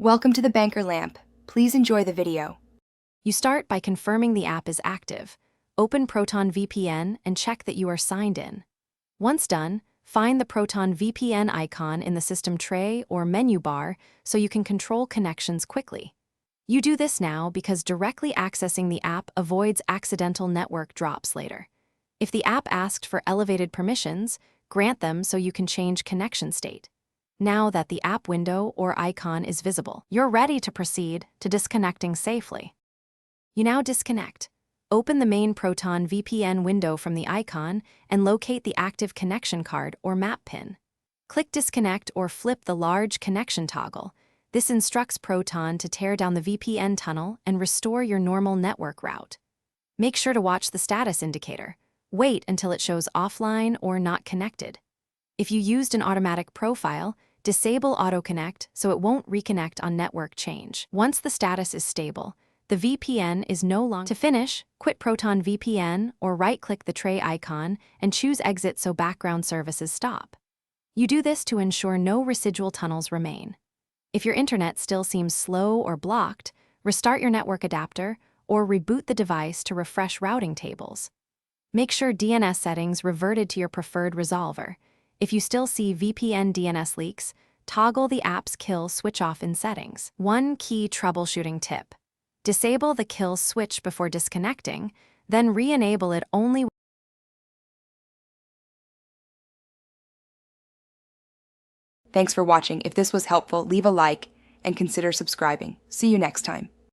Welcome to the Banker Lamp. Please enjoy the video. You start by confirming the app is active. Open Proton VPN and check that you are signed in. Once done, find the Proton VPN icon in the system tray or menu bar so you can control connections quickly. You do this now because directly accessing the app avoids accidental network drops later. If the app asked for elevated permissions, grant them so you can change connection state. Now that the app window or icon is visible, you're ready to proceed to disconnecting safely. You now disconnect. Open the main Proton VPN window from the icon and locate the active connection card or map pin. Click Disconnect or flip the large connection toggle. This instructs Proton to tear down the VPN tunnel and restore your normal network route. Make sure to watch the status indicator. Wait until it shows offline or not connected. If you used an automatic profile, disable AutoConnect so it won't reconnect on network change. Once the status is stable, the VPN is no longer. To finish, quit Proton VPN or right-click the tray icon and choose Exit so background services stop. You do this to ensure no residual tunnels remain. If your internet still seems slow or blocked, restart your network adapter or reboot the device to refresh routing tables. Make sure DNS settings reverted to your preferred resolver. If you still see VPN DNS leaks, toggle the app's kill switch off in settings. One key troubleshooting tip: disable the kill switch before disconnecting, then re-enable it only. Thanks for watching. If this was helpful, leave a like and consider subscribing. See you next time.